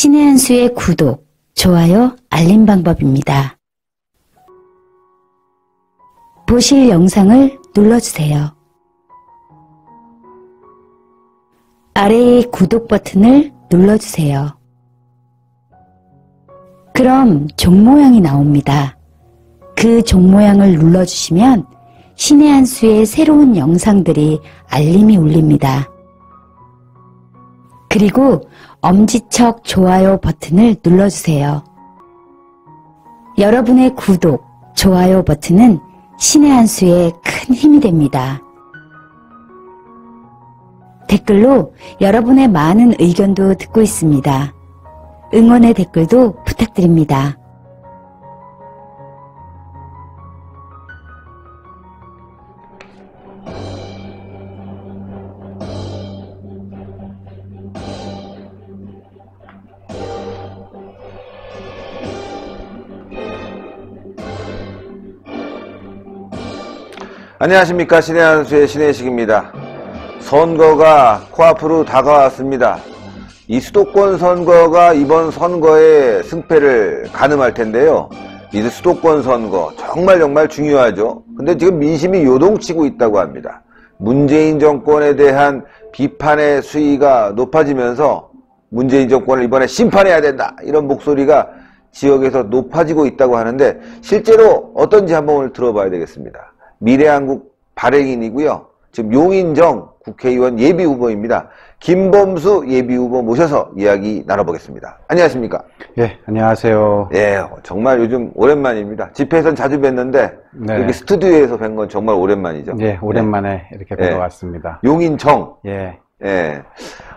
신의 한 수의 구독, 좋아요, 알림 방법입니다. 보실 영상을 눌러주세요. 아래의 구독 버튼을 눌러주세요. 그럼 종 모양이 나옵니다. 그 종 모양을 눌러주시면 신의 한 수의 새로운 영상들이 알림이 울립니다. 그리고 엄지척 좋아요 버튼을 눌러주세요. 여러분의 구독, 좋아요 버튼은 신의 한 수에 큰 힘이 됩니다. 댓글로 여러분의 많은 의견도 듣고 있습니다. 응원의 댓글도 부탁드립니다. 안녕하십니까. 신의 한 수의 신혜식입니다. 선거가 코앞으로 다가왔습니다. 이 수도권 선거가 이번 선거의 승패를 가늠할 텐데요. 이 수도권 선거 정말 중요하죠. 근데 지금 민심이 요동치고 있다고 합니다. 문재인 정권에 대한 비판의 수위가 높아지면서 문재인 정권을 이번에 심판해야 된다, 이런 목소리가 지역에서 높아지고 있다고 하는데, 실제로 어떤지 한번 오늘 들어봐야 되겠습니다. 미래한국 발행인이고요. 지금 용인정 국회의원 예비후보입니다. 김범수 예비후보 모셔서 이야기 나눠보겠습니다. 안녕하십니까? 예, 안녕하세요. 예, 정말 요즘 오랜만입니다. 집회에선 자주 뵀는데 네. 여기 스튜디오에서 뵌 건 정말 오랜만이죠. 예, 오랜만에 이렇게 뵈러 왔습니다. 용인정. 예. 예.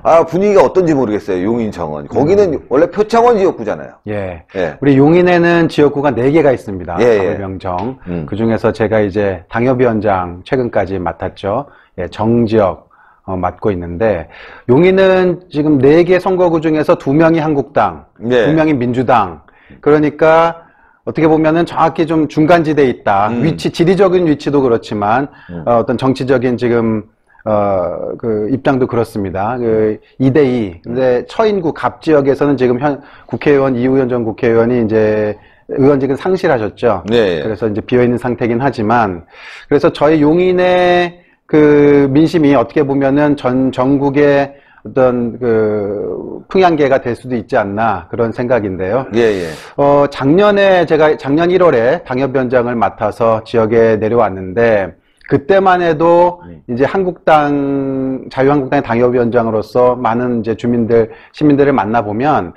아, 분위기가 어떤지 모르겠어요. 용인정은. 거기는 원래 표창원 지역구잖아요. 예. 예. 우리 용인에는 지역구가 4개가 있습니다. 예. 명정. 그 중에서 제가 이제 당협위원장 최근까지 맡았죠. 예, 정지역 맡고 있는데, 용인은 지금 4개 선거구 중에서 2명이 한국당, 네. 2명이 민주당. 그러니까 어떻게 보면은 정확히 좀 중간지대에 있다. 위치, 지리적인 위치도 그렇지만 어떤 정치적인 지금 그 입장도 그렇습니다. 그 2대2. 근데 처인구 갑 지역에서는 지금 국회의원 이우현 전 국회의원이 이제 의원직은 상실하셨죠. 네. 그래서 이제 비어있는 상태긴 하지만, 그래서 저희 용인의 그 민심이 어떻게 보면은 전국의 어떤 그 풍향계가 될 수도 있지 않나, 그런 생각인데요. 예. 작년에 제가 작년 1월에 당협위원장을 맡아서 지역에 내려왔는데, 그때만 해도 이제 자유한국당의 당협위원장으로서 많은 이제 시민들을 만나보면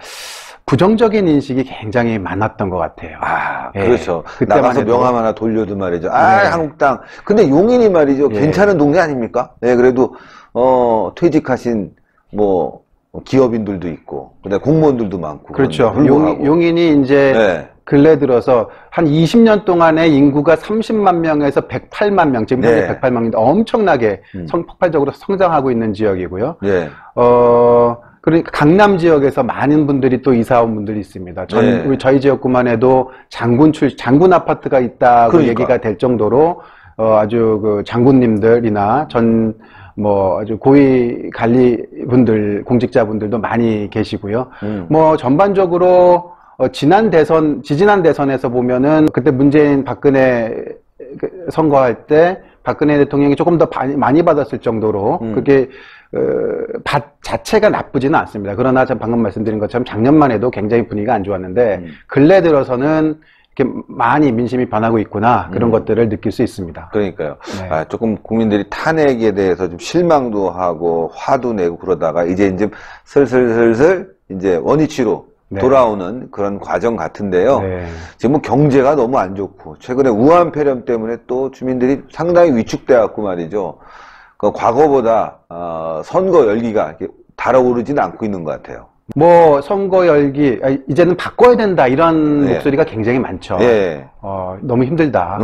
부정적인 인식이 굉장히 많았던 것 같아요. 아, 예. 그렇죠. 나가서 명함 하나 돌려도 말이죠. 아, 네. 한국당. 근데 용인이 말이죠. 예. 괜찮은 동네 아닙니까? 예, 그래도, 퇴직하신, 기업인들도 있고, 그다음에 공무원들도 많고. 그렇죠. 불구하고. 용인이 이제 네. 근래 들어서 한 20년 동안에 인구가 30만 명에서 108만 명, 지금 현재 네. 108만 명인데 엄청나게 폭발적으로 성장하고 있는 지역이고요. 예. 그러니까 강남 지역에서 많은 분들이 또 이사 온 분들이 있습니다. 네. 저희 지역구만 해도 장군 아파트가 있다고 그러니까. 얘기가 될 정도로 아주 그 장군님들이나 아주 고위 관리분들, 공직자분들도 많이 계시고요. 전반적으로 지지난 대선에서 보면은 그때 문재인 박근혜 선거할 때 박근혜 대통령이 조금 더 많이 받았을 정도로 그게 자체가 나쁘지는 않습니다. 그러나 제가 방금 말씀드린 것처럼 작년만 해도 굉장히 분위기가 안 좋았는데 근래 들어서는 이렇게 많이 민심이 변하고 있구나, 그런 것들을 느낄 수 있습니다. 그러니까요. 네. 아, 조금 국민들이 탄핵에 대해서 좀 실망도 하고 화도 내고 그러다가 이제 슬슬 이제 원위치로 네. 돌아오는 그런 과정 같은데요. 네. 지금 경제가 너무 안 좋고, 최근에 우한 폐렴 때문에 또 주민들이 상당히 위축돼갖고 말이죠. 그 과거보다 선거 열기가 이렇게 달아오르지는 않고 있는 것 같아요. 선거 열기, 이제는 바꿔야 된다, 이런 네. 목소리가 굉장히 많죠. 예. 너무 힘들다.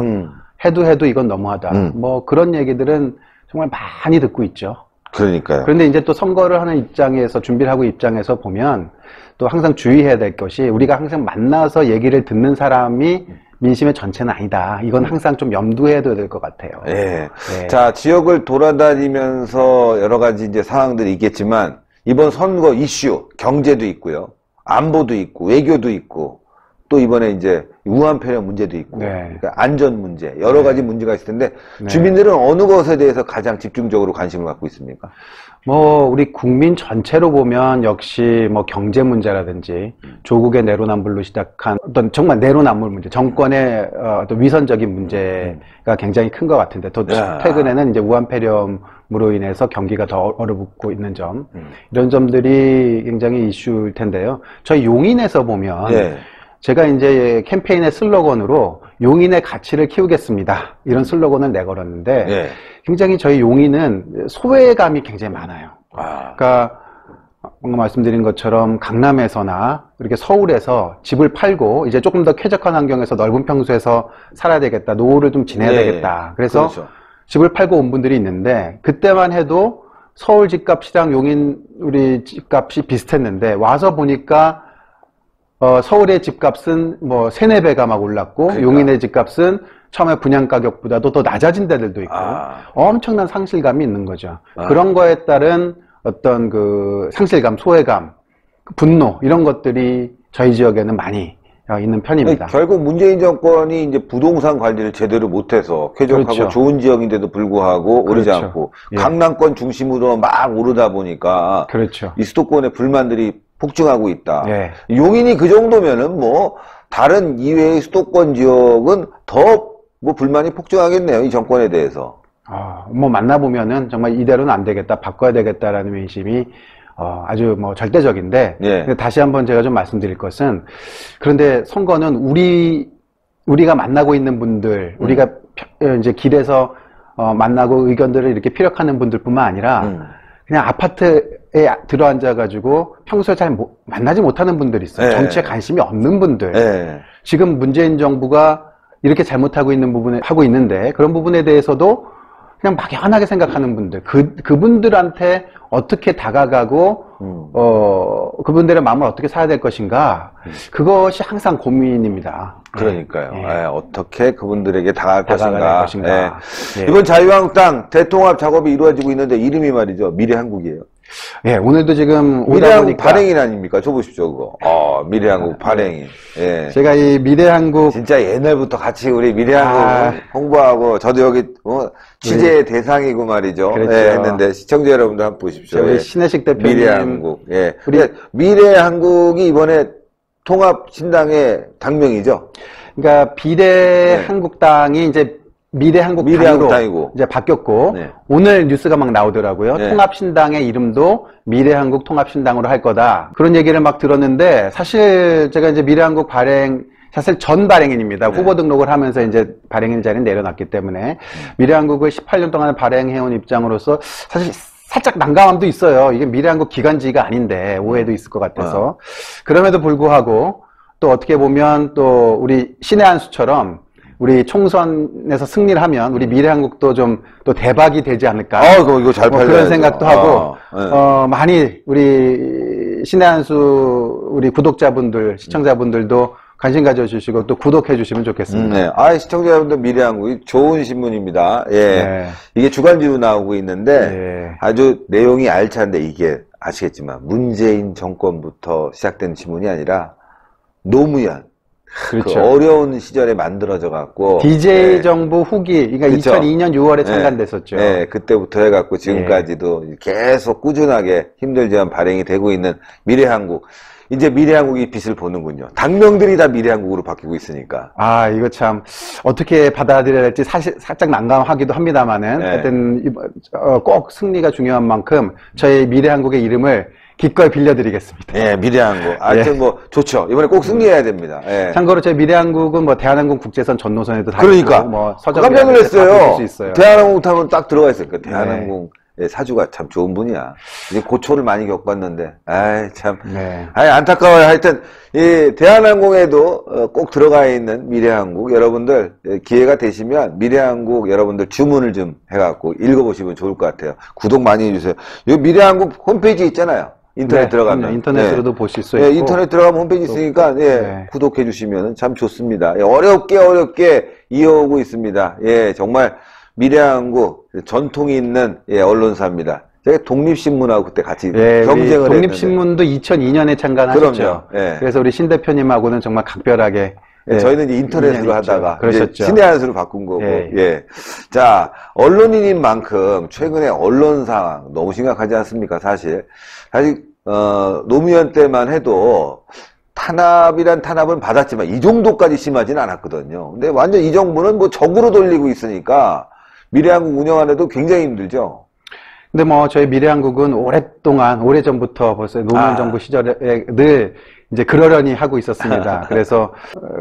해도 이건 너무하다. 그런 얘기들은 정말 많이 듣고 있죠. 그러니까요. 그런데 이제 또 선거를 하는 입장에서, 준비를 하고 입장에서 보면 또 항상 주의해야 될 것이, 우리가 항상 만나서 얘기를 듣는 사람이 민심의 전체는 아니다. 이건 항상 좀 염두에 둬야 될 것 같아요. 예. 네. 자, 지역을 돌아다니면서 여러 가지 이제 상황들이 있겠지만, 이번 선거 이슈, 경제도 있고요. 안보도 있고 외교도 있고 또 이번에 이제 우한 폐렴 문제도 있고 네. 그러니까 안전 문제 여러 가지 문제가 있을 텐데 네. 주민들은 어느 것에 대해서 가장 집중적으로 관심을 갖고 있습니까? 뭐 우리 국민 전체로 보면 역시 뭐 경제 문제라든지 조국의 내로남불로 시작한 어떤 정말 내로남불 문제, 정권의 어떤 위선적인 문제가 굉장히 큰 것 같은데 또 최근에는 이제 우한 폐렴으로 인해서 경기가 더 얼어붙고 있는 점 이런 점들이 굉장히 이슈일 텐데요. 저희 용인에서 보면 네. 제가 이제 캠페인의 슬로건으로 용인의 가치를 키우겠습니다. 이런 슬로건을 내걸었는데 네. 굉장히 저희 용인은 소외감이 굉장히 많아요. 그러니까 방금 말씀드린 것처럼 강남에서나 이렇게 서울에서 집을 팔고 이제 조금 더 쾌적한 환경에서 넓은 평수에서 살아야 되겠다. 노후를 좀 지내야 네. 되겠다. 그래서 그렇죠. 집을 팔고 온 분들이 있는데 그때만 해도 서울 집값이랑 용인 우리 집값이 비슷했는데 와서 보니까 서울의 집값은 뭐 3, 4배가 막 올랐고 그러니까. 용인의 집값은 처음에 분양 가격보다도 더 낮아진 데들도 있고 엄청난 상실감이 있는 거죠. 그런 거에 따른 어떤 그 상실감, 소외감, 분노 이런 것들이 저희 지역에는 많이 있는 편입니다. 결국 문재인 정권이 이제 부동산 관리를 제대로 못해서 쾌적하고 그렇죠. 좋은 지역인데도 불구하고 오르지 그렇죠. 않고 예. 강남권 중심으로 막 오르다 보니까 그렇죠. 이 수도권의 불만들이 폭증하고 있다. 예. 용인이 그 정도면은 뭐 다른 이외의 수도권 지역은 더 뭐 불만이 폭증하겠네요. 이 정권에 대해서. 뭐 만나보면은 정말 이대로는 안 되겠다, 바꿔야 되겠다라는 민심이 아주 뭐 절대적인데 예. 근데 다시 한번 제가 좀 말씀드릴 것은 그런데 선거는 우리가 만나고 있는 분들, 우리가 이제 길에서 만나고 의견들을 이렇게 피력하는 분들뿐만 아니라 그냥 아파트에 들어앉아가지고 평소에 잘 만나지 못하는 분들이 있어요. 예. 정치에 관심이 없는 분들. 예. 지금 문재인 정부가 이렇게 잘못하고 있는 부분에 하고 있는데 그런 부분에 대해서도 그냥 막연하게 생각하는 분들, 그분들한테 어떻게 다가가고 그분들의 마음을 어떻게 사야 될 것인가 그것이 항상 고민입니다. 그러니까요. 예. 예, 어떻게 그분들에게 다가갈 다가갈 것인가. 것인가. 예. 예. 이번 자유한국당 대통합 작업이 이루어지고 있는데 이름이 말이죠. 미래한국이에요. 예, 오늘도 지금 오다 미래한국 보니까 발행인 아닙니까? 줘보십시오, 그거. 미래한국 발행인. 예. 제가 이 미래한국 진짜 옛날부터 같이 우리 미래한국 홍보하고 저도 여기 취재 대상이고 말이죠. 그렇죠. 예, 했는데 시청자 여러분들 한번 보십시오. 우리 예. 신혜식 대표님 미래한국. 예. 우리- 그러니까 미래한국이 이번에 통합신당의 당명이죠. 그러니까 비례한국당이 이제 미래한국당으로 미래한국당이고. 이제 바뀌었고 네. 오늘 뉴스가 막 나오더라고요. 네. 통합신당의 이름도 미래한국 통합신당으로 할 거다. 그런 얘기를 막 들었는데 사실 제가 이제 미래한국 발행 사실 전 발행인입니다. 네. 후보 등록을 하면서 이제 발행인 자리는 내려놨기 때문에 미래한국을 18년 동안 발행해온 입장으로서 사실 살짝 난감함도 있어요. 이게 미래한국 기관지가 아닌데 오해도 있을 것 같아서 그럼에도 불구하고 또 어떻게 보면 또 우리 신의 한 수처럼 우리 총선에서 승리를 하면 우리 미래한국도 좀 또 대박이 되지 않을까. 이거 잘 뭐 팔려야죠. 그런 생각도 하고 네. 많이 우리 신의 한 수 우리 구독자분들, 시청자분들도 관심 가져주시고 또 구독해 주시면 좋겠습니다. 네. 시청자 여러분들 미래한국이 좋은 신문입니다. 예. 네. 이게 주간지로 나오고 있는데 네. 아주 내용이 알찬데 이게 아시겠지만 문재인 정권부터 시작된 신문이 아니라 노무현 그렇죠. 그 어려운 시절에 만들어져 갖고 DJ 예. 정부 후기, 그러니까 그렇죠. 2002년 6월에 네. 창간됐었죠. 네, 그때부터 해갖고 지금까지도 계속 꾸준하게 힘들지만 발행이 되고 있는 미래한국. 이제 미래한국이 빛을 보는군요. 당명들이 다 미래한국으로 바뀌고 있으니까. 이거 참 어떻게 받아들여야 될지 사실 살짝 난감하기도 합니다만은 네. 하여튼 꼭 승리가 중요한 만큼 저희 미래한국의 이름을 기꺼이 빌려드리겠습니다. 예, 미래한국. 하여튼 뭐 좋죠. 이번에 꼭 승리해야 됩니다. 예. 참고로 저희 미래한국은 뭐 대한항공 국제선 전 노선에도 다 그러니까 있고 뭐 서점 깜짝 놀랐어요. 수 있어요. 대한항공 타면 딱 들어가 있어요. 그 대한항공 사주가 참 좋은 분이야. 이제 고초를 많이 겪었는데, 참. 네. 안타까워요. 하여튼, 이 대한항공에도 꼭 들어가 있는 미래한국 여러분들 기회가 되시면 미래한국 여러분들 주문을 좀 해갖고 읽어보시면 좋을 것 같아요. 구독 많이 해주세요. 이 미래한국 홈페이지 있잖아요. 인터넷 네, 들어가면. 인터넷으로도 보실 수 있고. 인터넷 들어가면 홈페이지 있으니까, 구독해 주시면 참 좋습니다. 어렵게 이어오고 있습니다. 정말 미래한국 전통이 있는 언론사입니다. 제가 독립신문하고 그때 같이 예, 경쟁을 독립신문도 2002년에 참관하셨죠. 그럼요. 예. 그래서 우리 신 대표님하고는 정말 각별하게 예, 저희는 이제 인터넷으로 하다가 그러셨죠. 신의 한수로 바꾼 거고. 예. 예. 자, 언론인인 만큼 최근에 언론 상황 너무 심각하지 않습니까? 사실 노무현 때만 해도 탄압이란 탄압은 받았지만 이 정도까지 심하진 않았거든요. 근데 완전 이 정부는 뭐 적으로 돌리고 있으니까 미래한국 운영하는데도 굉장히 힘들죠. 근데 뭐 저희 미래한국은 오래전부터 벌써 노무현 정부 시절에 늘 이제 그러려니 하고 있었습니다. 그래서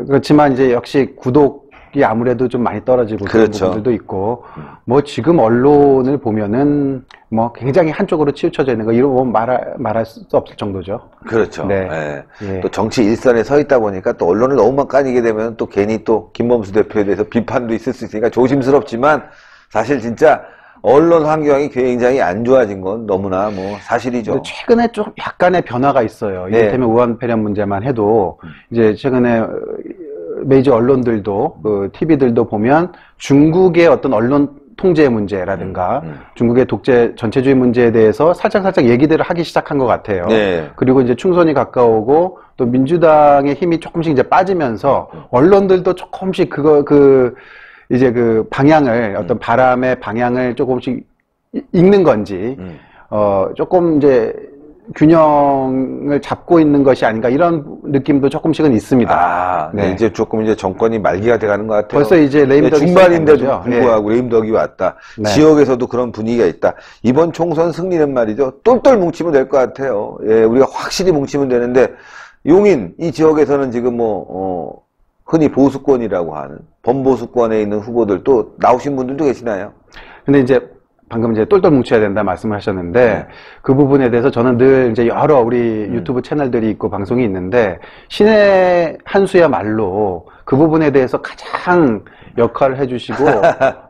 그렇지만 이제 역시 구독이 아무래도 좀 많이 떨어지고 그런 그렇죠. 부분들도 있고 뭐 지금 언론을 보면은 뭐 굉장히 한쪽으로 치우쳐져 있는 거 이런 말할 수 없을 정도죠. 그렇죠. 네. 예. 예. 또 정치 일선에 서 있다 보니까 또 언론을 너무만 까니게 되면 또 괜히 또 김범수 대표에 대해서 비판도 있을 수 있으니까 조심스럽지만 사실 진짜 언론 환경이 굉장히 안 좋아진 건 너무나 뭐 사실이죠. 근데 최근에 좀 약간의 변화가 있어요. 네. 이를테면 우한 폐렴 문제만 해도 이제 최근에 메이저 언론들도 그 TV들도 보면 중국의 어떤 언론 통제 문제라든가 중국의 독재 전체주의 문제에 대해서 살짝 얘기들을 하기 시작한 것 같아요. 네. 그리고 이제 총선이 가까우고 또 민주당의 힘이 조금씩 이제 빠지면서 언론들도 조금씩 이제 그 방향을 어떤 바람의 방향을 조금씩 읽는 건지 조금 이제 균형을 잡고 있는 것이 아닌가 이런 느낌도 조금씩은 있습니다. 네. 이제 조금 이제 정권이 말기가 돼가는 것 같아요. 벌써 이제 레임덕이 중반인데도 불구하고 레임덕이 왔다. 네. 지역에서도 그런 분위기가 있다. 이번 총선 승리는 말이죠. 똘똘 뭉치면 될 것 같아요. 예, 우리가 확실히 뭉치면 되는데 용인 이 지역에서는 지금 흔히 보수권이라고 하는 범보수권에 있는 후보들 또 나오신 분들도 계시나요? 근데 이제 방금 이제 똘똘 뭉쳐야 된다 말씀을 하셨는데 그 부분에 대해서 저는 늘 이제 여러 우리 유튜브 채널들이 있고 방송이 있는데 신의 한수야말로 그 부분에 대해서 가장 역할을 해주시고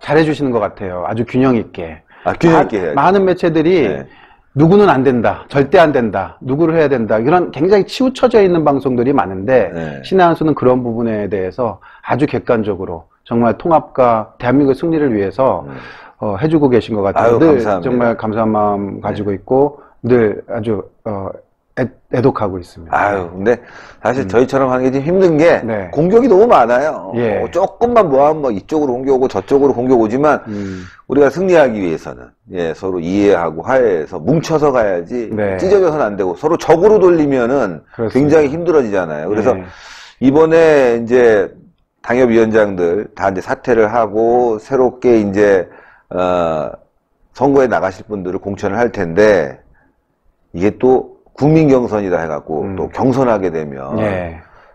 잘해주시는 것 같아요. 아주 균형 있게. 균형 있게 해야죠. 많은 매체들이 누구는 안 된다, 절대 안 된다, 누구를 해야 된다 이런 굉장히 치우쳐져 있는 방송들이 많은데 신의 한수는 그런 부분에 대해서 아주 객관적으로 정말 통합과 대한민국의 승리를 위해서 해주고 계신 것 같아요. 늘 감사합니다. 정말 감사한 마음 가지고 있고 늘 아주 애독하고 있습니다. 근데 사실 저희처럼 하는 게 좀 힘든 게 네. 공격이 너무 많아요. 예. 조금만 뭐하면 이쪽으로 공격 오고 저쪽으로 공격 오지만 우리가 승리하기 위해서는 서로 이해하고 화해해서 뭉쳐서 가야지 네. 찢어져서는 안 되고 서로 적으로 돌리면은 그렇습니다. 굉장히 힘들어지잖아요. 그래서 네. 이번에 이제 당협위원장들 다 이제 사퇴를 하고 새롭게 이제 선거에 나가실 분들을 공천을 할 텐데 이게 또 국민 경선이다 해갖고 또 경선하게 되면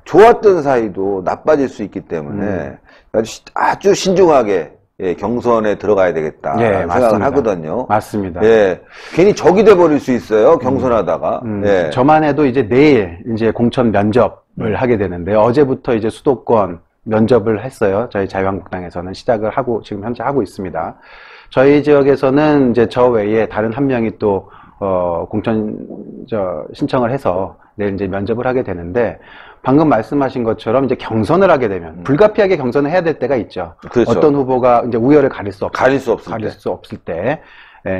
좋았던 사이도 나빠질 수 있기 때문에 아주 신중하게 경선에 들어가야 되겠다 생각을 맞습니다. 하거든요. 맞습니다. 괜히 적이 돼버릴 수 있어요. 경선하다가. 저만 해도 이제 내일 이제 공천 면접을 하게 되는데 어제부터 이제 수도권 면접을 했어요. 저희 자유한국당에서는 시작을 하고 지금 현재 하고 있습니다. 저희 지역에서는 이제 저 외에 다른 한 명이 또 신청을 해서 내일 이제 면접을 하게 되는데 방금 말씀하신 것처럼 이제 경선을 하게 되면 불가피하게 경선을 해야 될 때가 있죠. 그렇죠. 어떤 후보가 이제 우열을 가릴 수 없을 때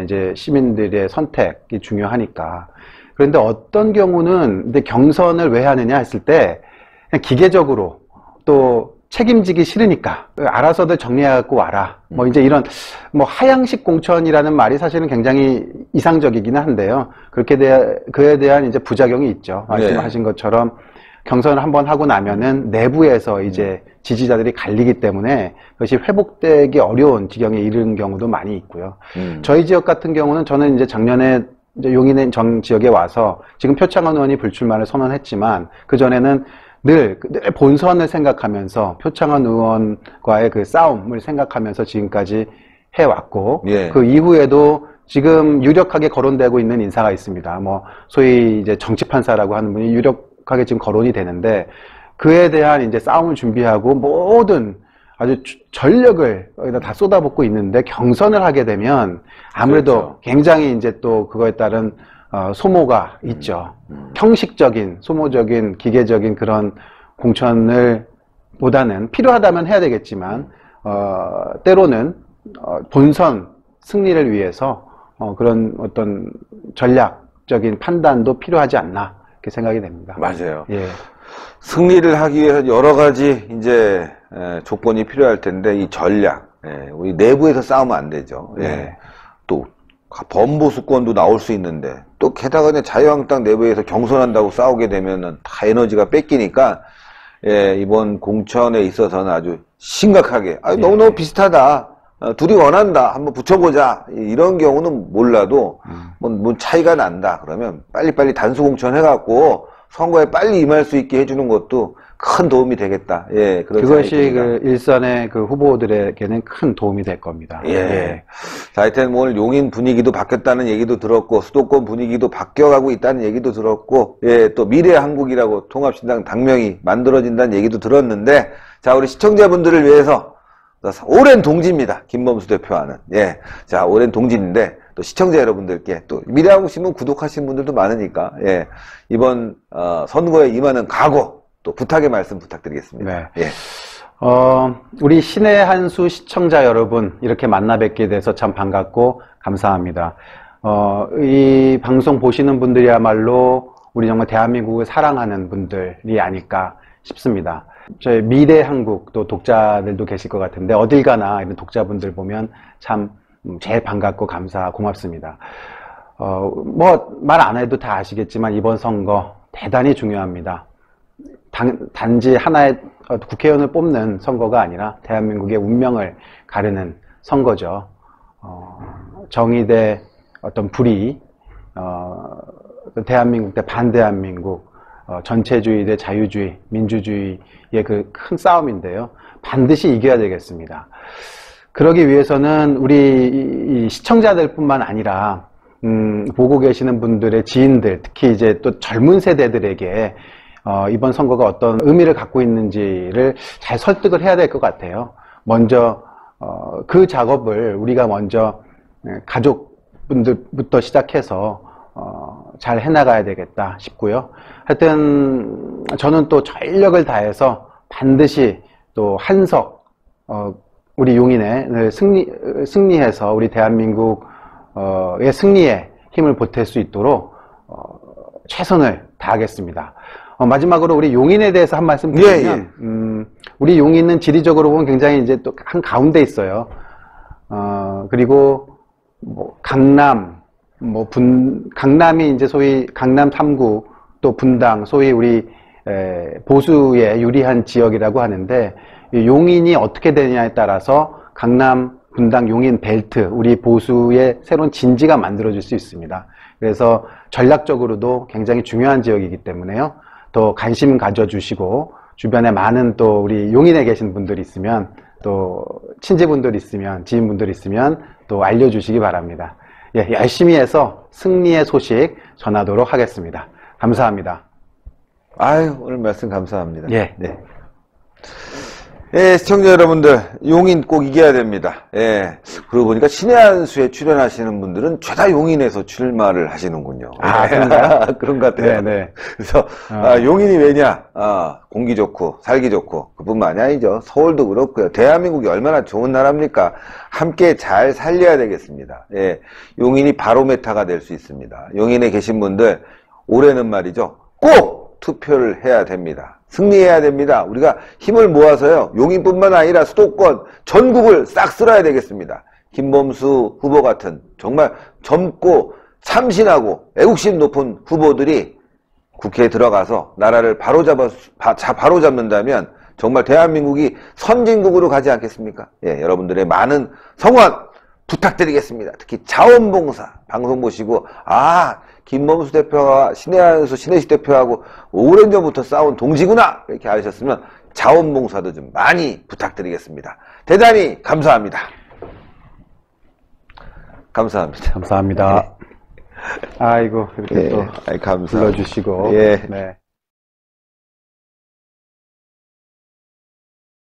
이제 시민들의 선택이 중요하니까. 그런데 어떤 경우는 근데 경선을 왜 하느냐 했을 때 그냥 기계적으로 또 책임지기 싫으니까 알아서들 정리해갖고 와라 뭐 이제 이런 뭐 하향식 공천이라는 말이 사실은 굉장히 이상적이기는 한데요. 그에 대한 이제 부작용이 있죠. 말씀하신 것처럼 경선을 한번 하고 나면은 내부에서 이제 지지자들이 갈리기 때문에 그것이 회복되기 어려운 지경에 이르는 경우도 많이 있고요. 저희 지역 같은 경우는 저는 이제 작년에 이제 용인 전 지역에 와서 지금 표창원 의원이 불출마를 선언했지만 그전에는 늘 본선을 생각하면서 표창원 의원과의 그 싸움을 생각하면서 지금까지 해왔고 그 이후에도 지금 유력하게 거론되고 있는 인사가 있습니다. 뭐 소위 이제 정치판사라고 하는 분이 유력하게 지금 거론이 되는데 그에 대한 이제 싸움을 준비하고 모든 아주 전력을 여기다 다 쏟아붓고 있는데 경선을 하게 되면 아무래도 굉장히 이제 또 그거에 따른 소모가 있죠. 형식적인, 소모적인, 기계적인 그런 공천을 보다는 필요하다면 해야 되겠지만, 때로는 본선 승리를 위해서 그런 어떤 전략적인 판단도 필요하지 않나 이렇게 생각이 됩니다. 맞아요. 예. 승리를 하기 위해서 여러 가지 이제 조건이 필요할 텐데 이 전략, 우리 내부에서 싸우면 안 되죠. 네. 또 범보수권도 나올 수 있는데 또 게다가 그냥 자유한국당 내부에서 경선한다고 싸우게 되면은 다 에너지가 뺏기니까 이번 공천에 있어서는 아주 심각하게 너무너무 비슷하다. 둘이 원한다. 한번 붙여보자. 이런 경우는 몰라도 뭐 차이가 난다. 그러면 빨리빨리 단수공천 해갖고 선거에 빨리 임할 수 있게 해주는 것도 큰 도움이 되겠다. 예, 그것이 그 일선의 그 후보들에게는 큰 도움이 될 겁니다. 예. 예. 자, 하여튼 뭐 오늘 용인 분위기도 바뀌었다는 얘기도 들었고, 수도권 분위기도 바뀌어가고 있다는 얘기도 들었고, 예, 또 미래한국이라고 통합신당 당명이 만들어진다는 얘기도 들었는데, 자, 우리 시청자분들을 위해서 오랜 동지입니다. 김범수 대표와는. 예. 자, 오랜 동지인데, 또 시청자 여러분들께 또 미래한국 신문 구독하신 분들도 많으니까, 예. 이번, 선거에 임하는 각오, 또 부탁의 말씀 부탁드리겠습니다. 네. 예. 우리 신의 한수 시청자 여러분, 이렇게 만나 뵙게 돼서 참 반갑고 감사합니다. 이 방송 보시는 분들이야말로 우리 정말 대한민국을 사랑하는 분들이 아닐까 싶습니다. 저희 미래 한국 또 독자들도 계실 것 같은데 어딜 가나 이런 독자분들 보면 참 제일 반갑고 고맙습니다. 뭐 말 안 해도 다 아시겠지만 이번 선거 대단히 중요합니다. 단지 하나의 국회의원을 뽑는 선거가 아니라 대한민국의 운명을 가르는 선거죠. 정의 대 어떤 불의, 대한민국 대 반대한민국, 전체주의 대 자유주의, 민주주의의 그 큰 싸움인데요. 반드시 이겨야 되겠습니다. 그러기 위해서는 우리 시청자들 뿐만 아니라 보고 계시는 분들의 지인들, 특히 이제 또 젊은 세대들에게 이번 선거가 어떤 의미를 갖고 있는지를 잘 설득을 해야 될 것 같아요. 먼저 그 작업을 우리가 먼저 가족분들부터 시작해서 잘 해나가야 되겠다 싶고요. 하여튼 저는 또 전력을 다해서 반드시 또 한석 우리 용인에 승리해서 우리 대한민국의 승리에 힘을 보탤 수 있도록 최선을 다하겠습니다. 마지막으로 우리 용인에 대해서 한 말씀 드리면, 우리 용인은 지리적으로 보면 굉장히 이제 또 한 가운데 있어요. 그리고 뭐 강남, 강남이 이제 소위 강남 3구, 또 분당, 소위 우리 보수에 유리한 지역이라고 하는데, 용인이 어떻게 되느냐에 따라서 강남, 분당, 용인 벨트, 우리 보수의 새로운 진지가 만들어질 수 있습니다. 그래서 전략적으로도 굉장히 중요한 지역이기 때문에요. 또 관심 가져주시고 주변에 많은 또 우리 용인에 계신 분들이 있으면 또 친지분들 있으면 지인분들 있으면 또 알려주시기 바랍니다. 예, 열심히 해서 승리의 소식 전하도록 하겠습니다. 감사합니다. 아유, 오늘 말씀 감사합니다. 예. 네. 예, 시청자 여러분들, 용인 꼭 이겨야 됩니다. 예. 그러고 보니까 신의 한수에 출연하시는 분들은 죄다 용인에서 출마를 하시는군요. 아, 그런가요? 그런 것 같아요. 네. 그래서, 용인이 왜냐? 공기 좋고, 살기 좋고, 그뿐만이 아니죠. 서울도 그렇고요. 대한민국이 얼마나 좋은 나라입니까? 함께 잘 살려야 되겠습니다. 예. 용인이 바로메타가 될 수 있습니다. 용인에 계신 분들, 올해는 말이죠. 꼭 투표를 해야 됩니다. 승리해야 됩니다. 우리가 힘을 모아서요. 용인뿐만 아니라 수도권, 전국을 싹 쓸어야 되겠습니다. 김범수 후보 같은 정말 젊고 참신하고 애국심 높은 후보들이 국회에 들어가서 나라를 바로잡는다면 정말 대한민국이 선진국으로 가지 않겠습니까? 예, 여러분들의 많은 성원 부탁드리겠습니다. 특히 자원봉사 방송 보시고 김범수 대표와 신의 한수 신혜식 대표하고 오랜 전부터 싸운 동지구나 이렇게 아셨으면 자원봉사도 좀 많이 부탁드리겠습니다. 대단히 감사합니다. 감사합니다. 감사합니다. 아이고 이렇게 또 감사합니다. 불러주시고 예. 네.